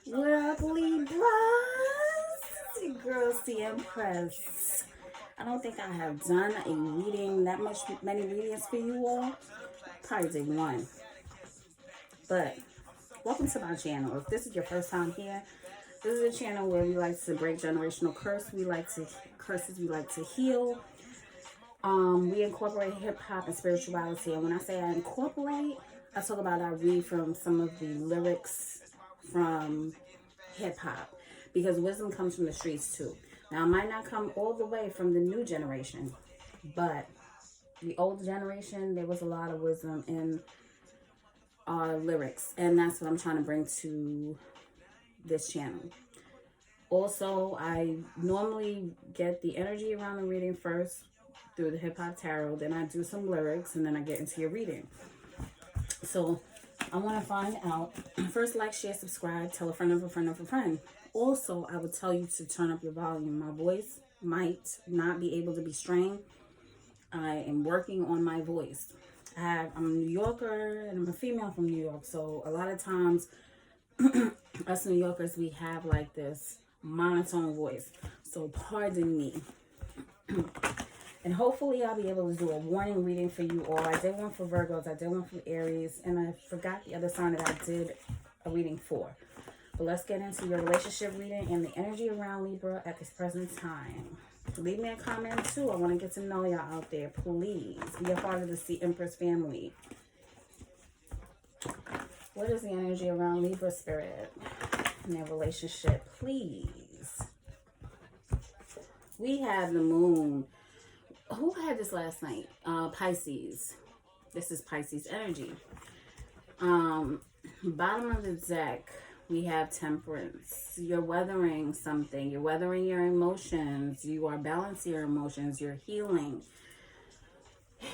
What up, Libra? It's your girl, Cempress. I don't think I have done a reading, many readings for you all. Probably did one. But welcome to my channel. If this is your first time here, this is a channel where we like to break generational curses. We like to heal. We incorporate hip hop and spirituality. And when I say I incorporate, I talk about I read from some of the lyrics from hip hop, because wisdom comes from the streets too. Now, it might not come all the way from the new generation, but the old generation, there was a lot of wisdom in our lyrics, and that's what I'm trying to bring to this channel. Also, I normally get the energy around the reading first through the hip hop tarot, then I do some lyrics, and then I get into your reading. So I want to find out. First, like, share, subscribe, tell a friend of a friend of a friend. Also, I would tell you to turn up your volume. My voice might not be able to be strained. I am working on my voice. I'm a New Yorker, and I'm a female from New York. So a lot of times, us New Yorkers, we have like this monotone voice. So pardon me. And hopefully I'll be able to do a warning reading for you all. I did one for Virgos, I did one for Aries, and I forgot the other sign that I did a reading for. But let's get into your relationship reading and the energy around Libra at this present time. Leave me a comment too. I want to get to know y'all out there. Please be a part of the Cempress family. What is the energy around Libra spirit in their relationship? Please. We have the moon. Who had this last night? Pisces. This is Pisces energy. Bottom of the deck, we have Temperance. You're weathering something. You're weathering your emotions. You are balancing your emotions. You're healing.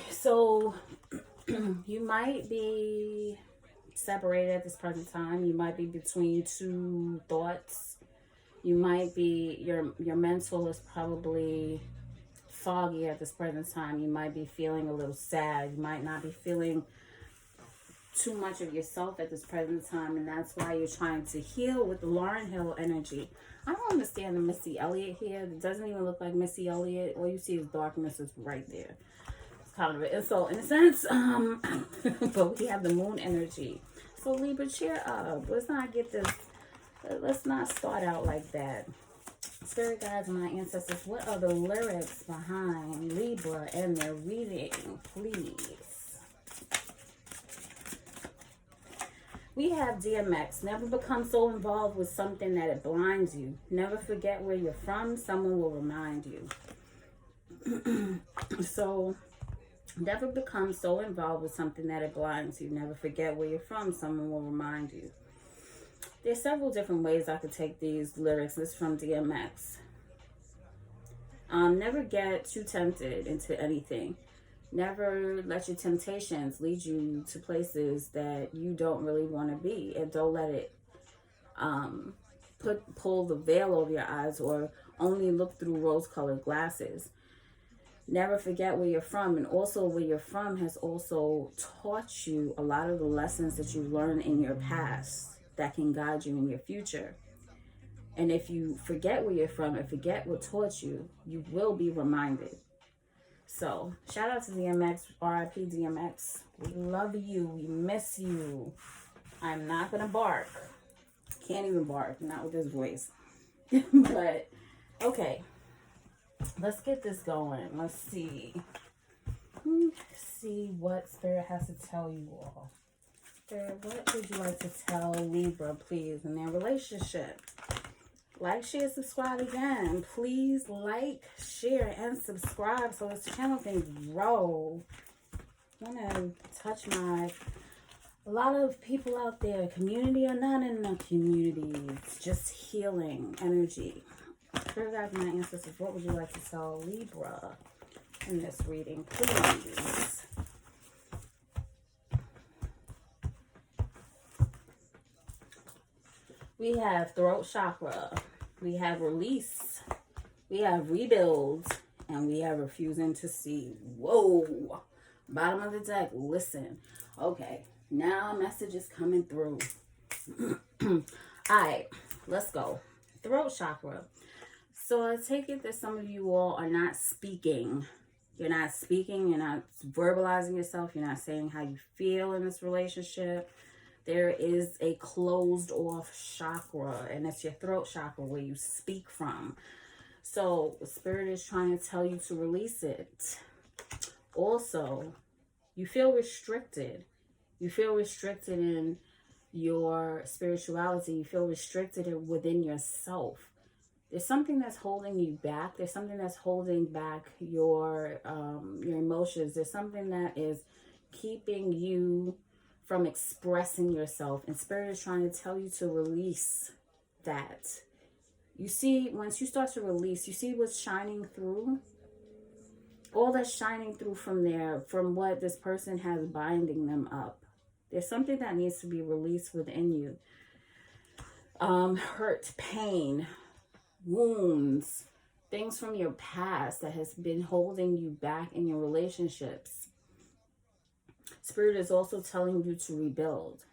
So you might be separated at this present time. You might be between two thoughts. You might be, your mental is probably foggy at this present time. You might be feeling a little sad. You might not be feeling too much of yourself at this present time, and that's why you're trying to heal with the Lauryn Hill energy. I don't understand the Missy Elliott here. It doesn't even look like Missy Elliott. All you see is darkness is right there. It's kind of an insult in a sense. But we have the moon energy. So Libra, cheer up. Let's not get this. Let's not start out like that. Spirit guides and my ancestors, what are the lyrics behind Libra and their reading, please? We have DMX. Never become so involved with something that it blinds you. Never forget where you're from. Someone will remind you. So, never become so involved with something that it blinds you. Never forget where you're from. Someone will remind you. There's several different ways I could take these lyrics. This is from DMX. Never get too tempted into anything. Never let your temptations lead you to places that you don't really want to be. And don't let it pull the veil over your eyes or only look through rose-colored glasses. Never forget where you're from. And also where you're from has also taught you a lot of the lessons that you learned in your past that can guide you in your future. And if you forget where you're from and forget what taught you, you will be reminded. So, shout out to DMX, RIP DMX. We love you, we miss you. I'm not gonna bark. Can't even bark, not with this voice. But, okay. Let's get this going. Let's see. See what Spirit has to tell you all. What would you like to tell Libra, please, in their relationship? Like, share, subscribe again. Please like, share, and subscribe so this channel can grow. I want to touch a lot of people out there, community or not in the community, it's just healing energy. Spirit guides, my ancestors, what would you like to tell Libra in this reading, please? We have throat chakra, we have release, we have rebuild, and we have refusing to see. Whoa, bottom of the deck, listen. Okay, now a message is coming through. All right, Let's go. Throat chakra. So I take it that some of you all are not speaking. You're not speaking. You're not verbalizing yourself. You're not saying how you feel in this relationship. There is a closed off chakra, and it's your throat chakra where you speak from. So Spirit is trying to tell you to release it. Also, you feel restricted. You feel restricted in your spirituality. You feel restricted within yourself. There's something that's holding you back. There's something that's holding back your emotions. There's something that is keeping you from expressing yourself. And Spirit is trying to tell you to release that. You see, once you start to release, you see what's shining through. All that's shining through from there, from what this person has binding them up. There's something that needs to be released within you. Hurt, pain, wounds, things from your past that has been holding you back in your relationships. Spirit is also telling you to rebuild.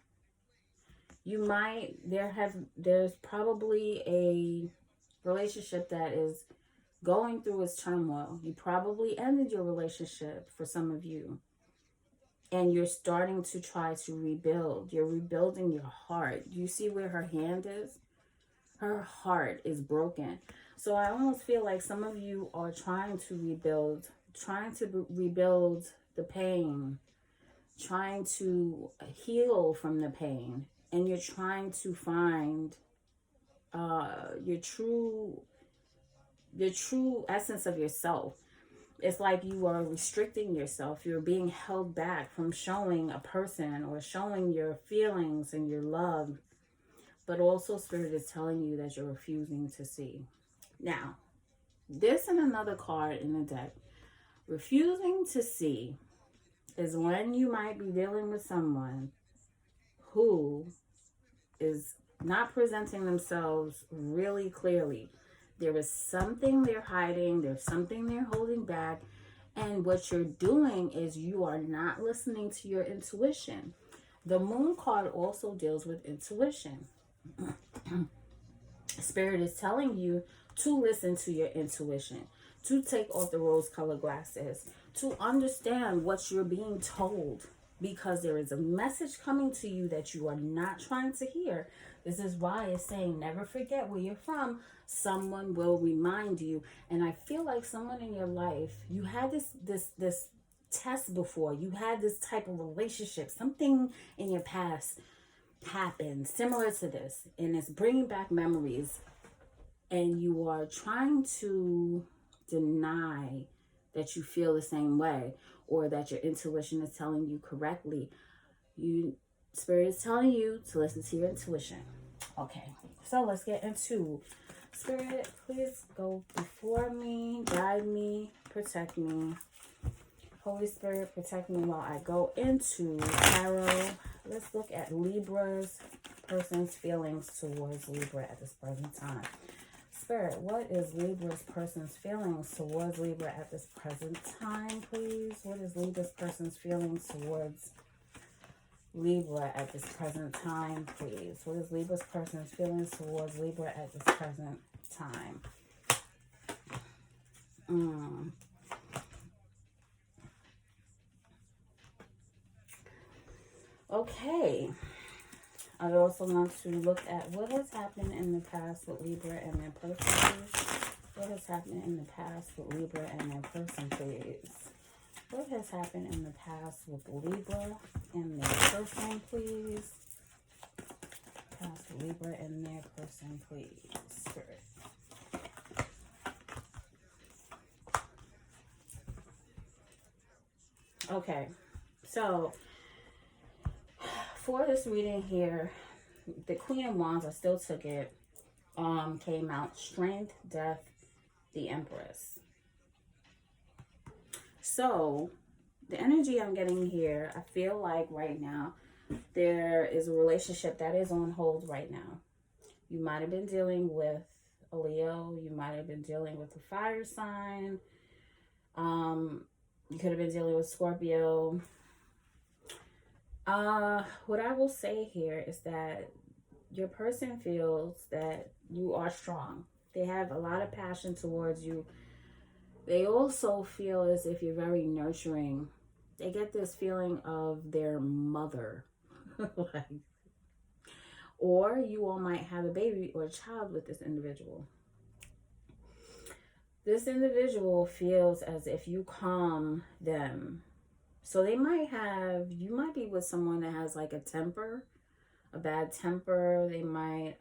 There's probably a relationship that is going through its turmoil. You probably ended your relationship for some of you. And you're starting to try to rebuild. You're rebuilding your heart. You see where her hand is? Her heart is broken. So I almost feel like some of you are trying to rebuild the pain, trying to heal from the pain, and you're trying to find your true essence of yourself. It's like you are restricting yourself. You're being held back from showing a person or showing your feelings and your love. But also Spirit is telling you that you're refusing to see. Now, this and another card in the deck. Refusing to see is when you might be dealing with someone who is not presenting themselves really clearly. There is something they're hiding. There's something they're holding back. And what you're doing is you are not listening to your intuition. The Moon card also deals with intuition. Spirit is telling you to listen to your intuition, to take off the rose-colored glasses, to understand what you're being told, because there is a message coming to you that you are not trying to hear. This is why it's saying never forget where you're from. Someone will remind you. And I feel like someone in your life, you had this test before. You had this type of relationship. Something in your past happened similar to this, and it's bringing back memories, and you are trying to deny that you feel the same way or that your intuition is telling you correctly. Spirit is telling you to listen to your intuition. Okay, so let's get into Spirit. Please go before me, guide me, protect me. Holy Spirit, protect me while I go into tarot. Let's look at Libra's person's feelings towards Libra at this present time. Spirit, what is Libra's person's feelings towards Libra at this present time, please? What is Libra's person's feelings towards Libra at this present time, please? What is Libra's person's feelings towards Libra at this present time? Okay. I also want to look at what has happened in the past with Libra and their person, please. What has happened in the past with Libra and their person, please. What has happened in the past with Libra and their person, please. Past Libra and their person, please. Spirit. Okay, so for this reading here, the Queen of Wands, I still took it, came out Strength, Death, the Empress. So the energy I'm getting here, I feel like right now there is a relationship that is on hold right now. You might have been dealing with a Leo. You might have been dealing with a fire sign. You could have been dealing with Scorpio. What I will say here is that your person feels that you are strong. They have a lot of passion towards you. They also feel as if you're very nurturing. They get this feeling of their mother. Like, or you all might have a baby or a child with this individual. This individual feels as if you calm them. So you might be with someone that has like a bad temper. They might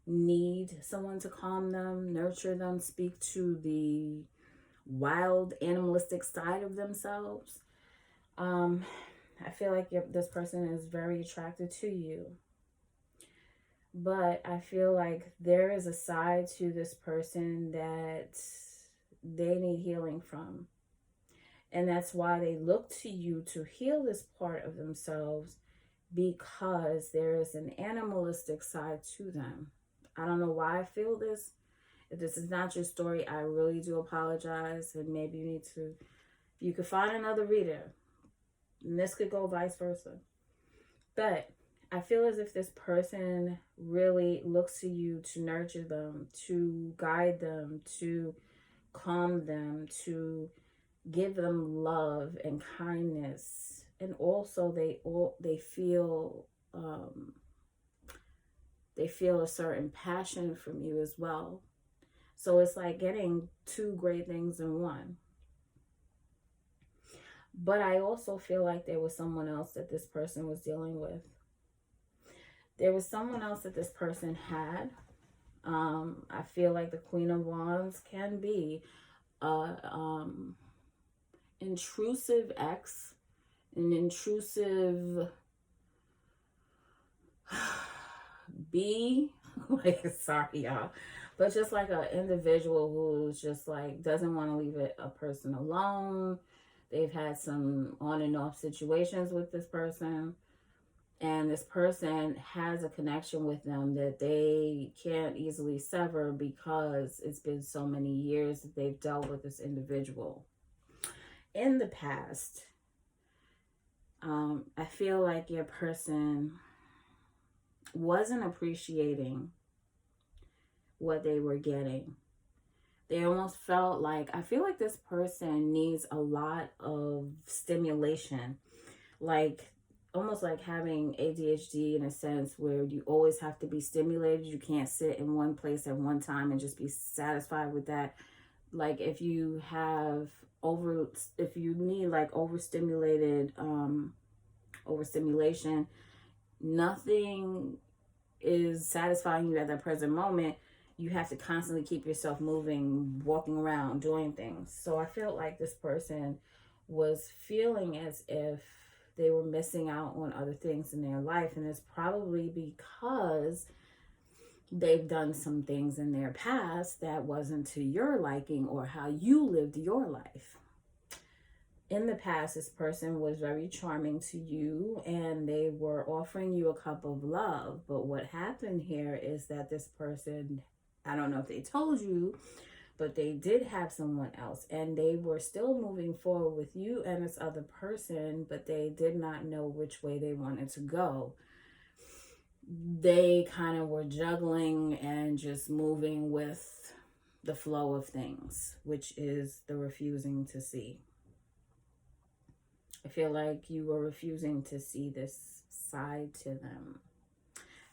need someone to calm them, nurture them, speak to the wild animalistic side of themselves. I feel like this person is very attracted to you. But I feel like there is a side to this person that they need healing from. And that's why they look to you to heal this part of themselves, because there is an animalistic side to them. I don't know why I feel this. If this is not your story, I really do apologize. And maybe you could find another reader. And this could go vice versa. But I feel as if this person really looks to you to nurture them, to guide them, to calm them, to give them love and kindness. And also they feel a certain passion from you as well. So it's like getting two great things in one. But I also feel like there was someone else that this person was dealing with. There was someone else that this person had. I feel like the Queen of Wands can be intrusive ex, an intrusive like, sorry y'all, but just like an individual who's just like doesn't want to leave a person alone. They've had some on and off situations with this person, and this person has a connection with them that they can't easily sever because it's been so many years that they've dealt with this individual. In the past, I feel like your person wasn't appreciating what they were getting. They almost felt like, I feel like this person needs a lot of stimulation, like almost like having ADHD in a sense, where you always have to be stimulated. You can't sit in one place at one time and just be satisfied with that. Like if you need like overstimulation, nothing is satisfying you at that present moment. You have to constantly keep yourself moving, walking around, doing things. So I felt like this person was feeling as if they were missing out on other things in their life. And it's probably because they've done some things in their past that wasn't to your liking or how you lived your life. In the past, this person was very charming to you and they were offering you a cup of love. But what happened here is that this person, I don't know if they told you, but they did have someone else, and they were still moving forward with you and this other person, but they did not know which way they wanted to go. They kind of were juggling and just moving with the flow of things, which is the refusing to see. I feel like you were refusing to see this side to them.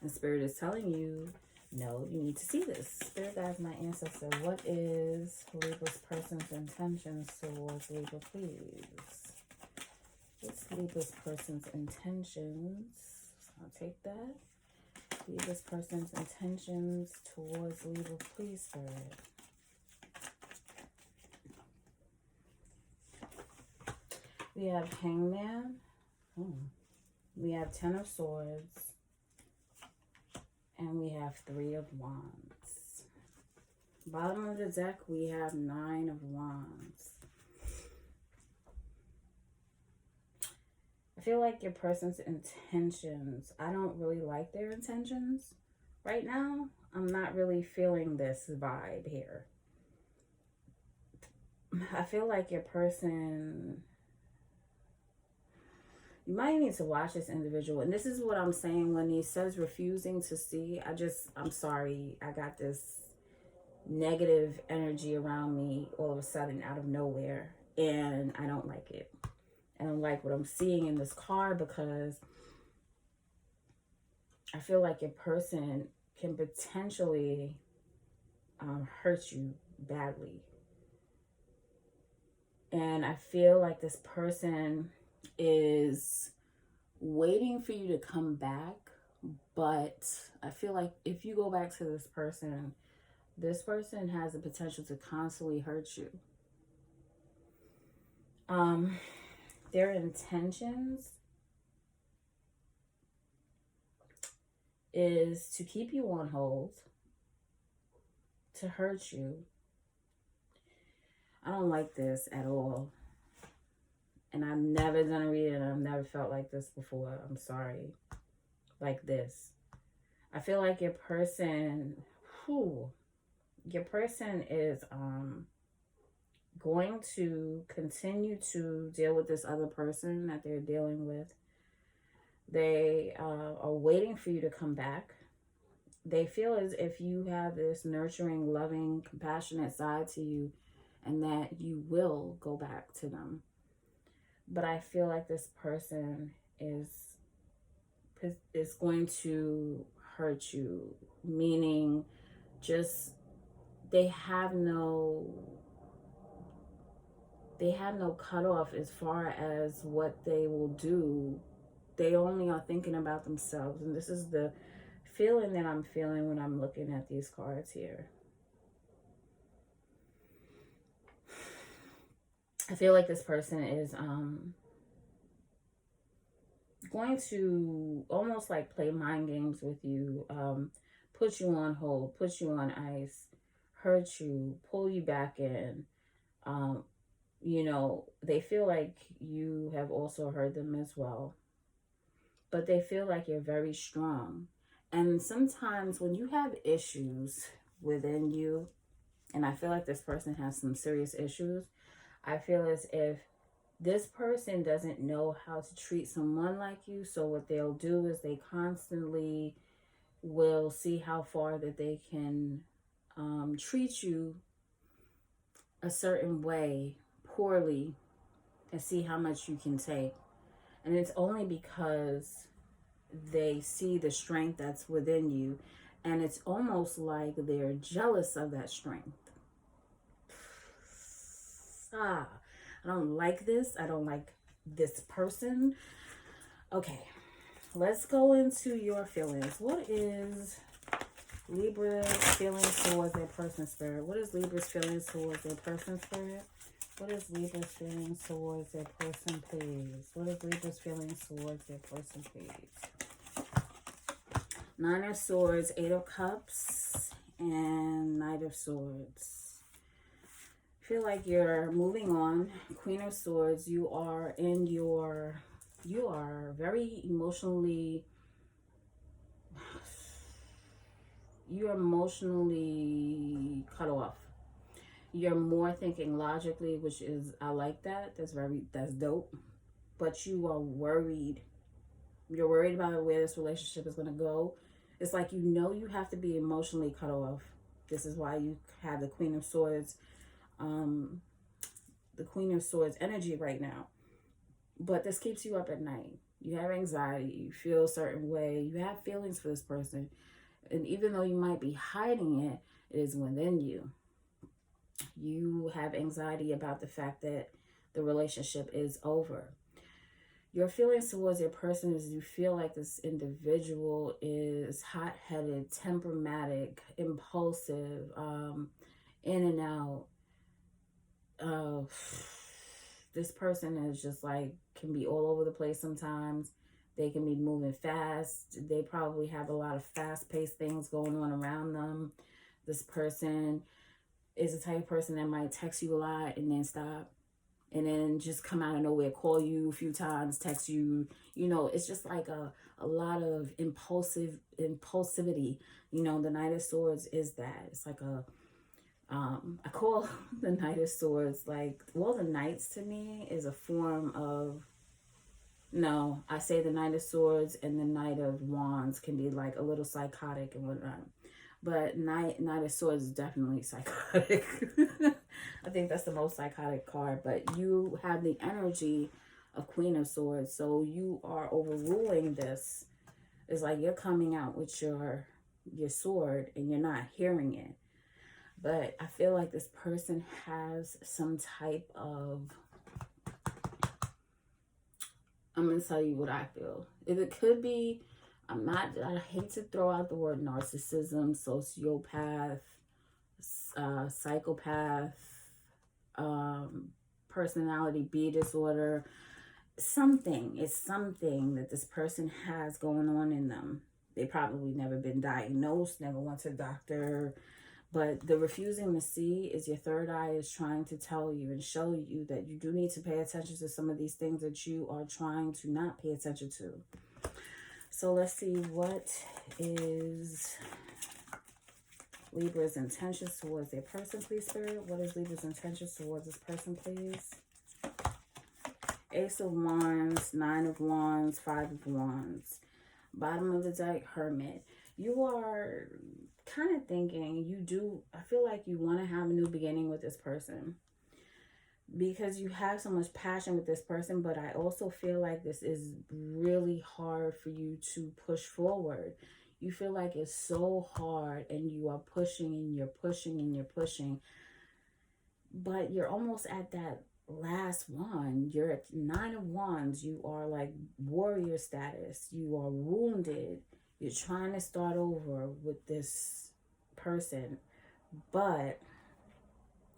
And Spirit is telling you, no, you need to see this. Spirit guides, my ancestor, what is Libra's person's intentions towards Libra, please? What's Libra's person's intentions? So I'll take that. Libra's person's intentions towards Libra, please, Spirit. We have Hangman. We have Ten of Swords. And we have Three of Wands. Bottom of the deck, we have Nine of Wands. I feel like your person's intentions, I don't really like their intentions right now. I'm not really feeling this vibe here. I feel like your person You might need to watch this individual. And this is what I'm saying when he says refusing to see. I'm sorry. I got this negative energy around me all of a sudden out of nowhere. And I don't like it. I don't like what I'm seeing in this card because I feel like your person can potentially hurt you badly. And I feel like this person is waiting for you to come back. But I feel like if you go back to this person has the potential to constantly hurt you. Their intentions is to keep you on hold, to hurt you. I don't like this at all. And I've never done a reading and I've never felt like this before. I'm sorry. Like this. I feel like your person is going to continue to deal with this other person that they're dealing with. They are waiting for you to come back. They feel as if you have this nurturing, loving, compassionate side to you and that you will go back to them. But I feel like this person is going to hurt you, meaning just they have no cutoff as far as what they will do. They only are thinking about themselves. And this is the feeling that I'm feeling when I'm looking at these cards here. I feel like this person is going to almost like play mind games with you, put you on hold, put you on ice, hurt you, pull you back in. You know, they feel like you have also hurt them as well. But they feel like you're very strong. And sometimes when you have issues within you, and I feel like this person has some serious issues, I feel as if this person doesn't know how to treat someone like you. So what they'll do is they constantly will see how far that they can treat you a certain way poorly and see how much you can take. And it's only because they see the strength that's within you. And it's almost like they're jealous of that strength. I don't like this. I don't like this person. Okay, let's go into your feelings. What is Libra's feelings towards their person spirit? What is Libra's feelings towards their person spirit? What is Libra's feelings towards their person, please? What is Libra's feelings towards their person, please? Nine of Swords, Eight of Cups, and Knight of Swords. I feel like you're moving on. Queen of Swords, you are very emotionally, cut off. You're more thinking logically, which is, I like that. That's dope. But you are worried. You're worried about where this relationship is going to go. It's like, you know, you have to be emotionally cut off. This is why you have the Queen of Swords, energy right now. But this keeps you up at night. You have anxiety. You feel a certain way. You have feelings for this person. And even though you might be hiding it, it is within you. You have anxiety about the fact that the relationship is over. Your feelings towards your person is you feel like this individual is hot-headed, temperamental, impulsive, in and out. This person is just like, can be all over the place sometimes. They can be moving fast. They probably have a lot of fast-paced things going on around them. This person is the type of person that might text you a lot and then stop. And then just come out of nowhere, call you a few times, text you. You know, it's just like a lot of impulsivity. You know, the Knight of Swords is that. It's like I call the Knight of Swords, like, well, the Knights to me is a form of No, I say the Knight of Swords and the Knight of Wands can be like a little psychotic and whatnot. But Knight of Swords is definitely psychotic. I think that's the most psychotic card. But you have the energy of Queen of Swords. So you are overruling this. It's like you're coming out with your sword and you're not hearing it. But I feel like this person has some type of, I'm going to tell you what I feel. If it could be, I hate to throw out the word narcissism, sociopath, psychopath, personality B disorder, something. It's something that this person has going on in them. They probably never been diagnosed, never went to a doctor. But the refusing to see is your third eye is trying to tell you and show you that you do need to pay attention to some of these things that you are trying to not pay attention to. So let's see, what is Libra's intentions towards their person, please, Spirit? What is Libra's intentions towards this person, please? Ace of Wands, Nine of Wands, Five of Wands. Bottom of the deck, Hermit. You are kind of thinking, I feel like you want to have a new beginning with this person because you have so much passion with this person, but I also feel like this is really hard for you to push forward. You feel like it's so hard and you are pushing and you're pushing and you're pushing, but you're almost at that last one. You're at Nine of Wands. You are like warrior status. You are wounded. You're trying to start over with this person, but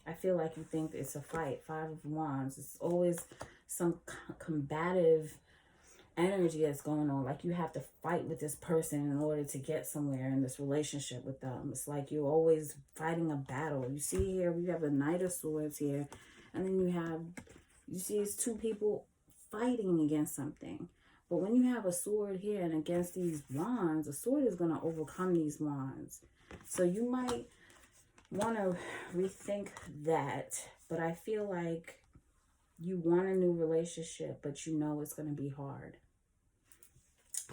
I feel like you think it's a fight. Five of Wands. It's always some combative energy that's going on. Like you have to fight with this person in order to get somewhere in this relationship with them. It's like you're always fighting a battle. You see here, we have a Knight of Swords here. And then you see it's two people fighting against something. But when you have a sword here and against these wands, a sword is going to overcome these wands. So you might want to rethink that. But I feel like you want a new relationship, but you know it's going to be hard.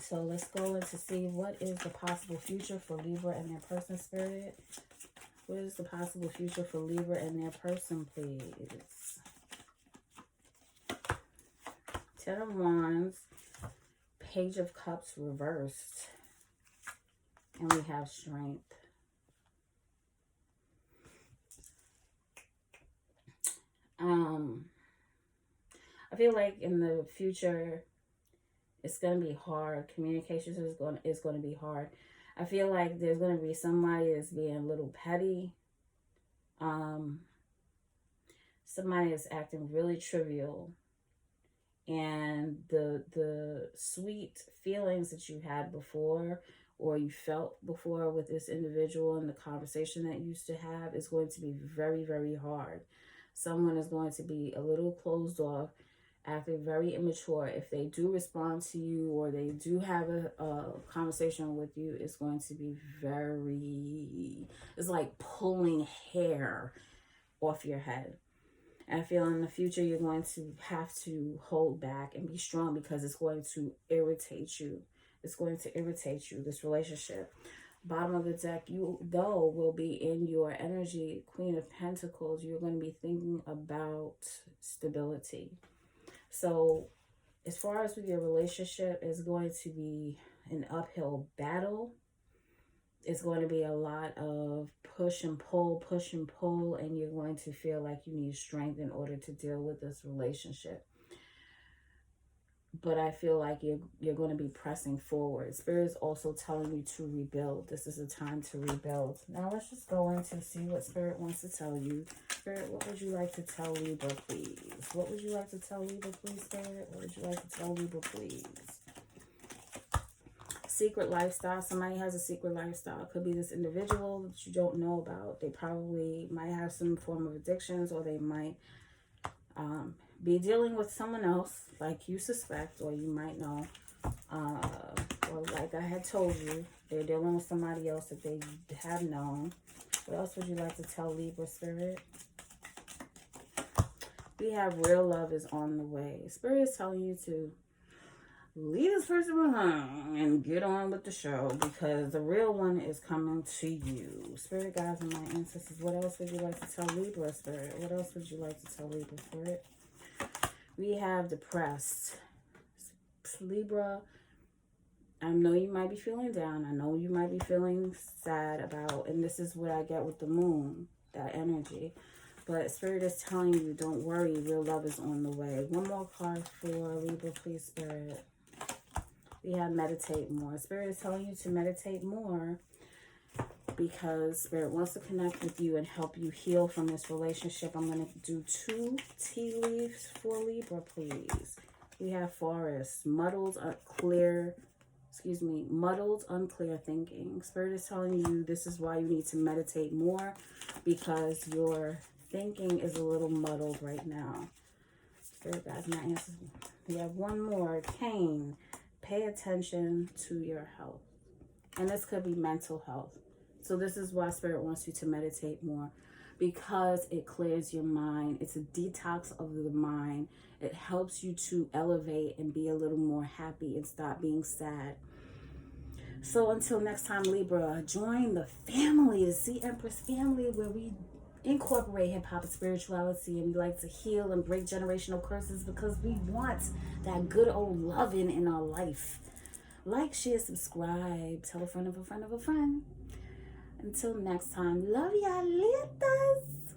So let's go in to see what is the possible future for Libra and their person, Spirit. What is the possible future for Libra and their person, please? Ten of Wands, Page of Cups reversed, and we have Strength. I feel like in the future, it's going to be hard. Communication is going to be hard. I feel like there's going to be somebody that's being a little petty. Somebody is acting really trivial. And the sweet feelings that you had before or you felt before with this individual and the conversation that you used to have is going to be very, very hard. Someone is going to be a little closed off, acting very immature. If they do respond to you or they do have a conversation with you, it's going to be it's like pulling hair off your head. I feel in the future you're going to have to hold back and be strong because it's going to irritate you. It's going to irritate you, this relationship. Bottom of the deck, you though will be in your energy, Queen of Pentacles. You're going to be thinking about stability. So as far as with your relationship, it's going to be an uphill battle. It's going to be a lot of push and pull, and you're going to feel like you need strength in order to deal with this relationship. But I feel like you're going to be pressing forward. Spirit is also telling you to rebuild. This is a time to rebuild. Now let's just go in to see what Spirit wants to tell you. Spirit, what would you like to tell Libra, please? What would you like to tell Libra, please, Spirit? What would you like to tell Libra, please? Secret lifestyle. Somebody has a secret lifestyle. It could be this individual that you don't know about. They probably might have some form of addictions, or they might be dealing with someone else like you suspect, or you might know. Or like I had told you, they're dealing with somebody else that they have known. What else would you like to tell Libra, Spirit? We have real love is on the way. Spirit is telling you to leave this person behind and get on with the show, because the real one is coming to you. Spirit guides and my ancestors, what else would you like to tell Libra, Spirit? What else would you like to tell Libra, Spirit? We have depressed. Libra, I know you might be feeling down. I know you might be feeling sad about, and this is what I get with the moon, that energy. But Spirit is telling you, don't worry, real love is on the way. One more card for Libra, please, Spirit. We have meditate more. Spirit is telling you to meditate more because Spirit wants to connect with you and help you heal from this relationship. I'm going to do 2 tea leaves for Libra, please. We have forest, muddled, unclear thinking. Spirit is telling you this is why you need to meditate more, because your thinking is a little muddled right now. Spirit guys, my answers. We have one more, pain. Pay attention to your health. And this could be mental health. So this is why Spirit wants you to meditate more, because it clears your mind. It's a detox of the mind. It helps you to elevate and be a little more happy and stop being sad. So until next time, Libra, join the family, the Sea Empress family, where we incorporate hip-hop and spirituality, and we like to heal and break generational curses because we want that good old loving in our life. Like, share, subscribe, tell a friend of a friend of a friend. Until next time, love y'all, litas.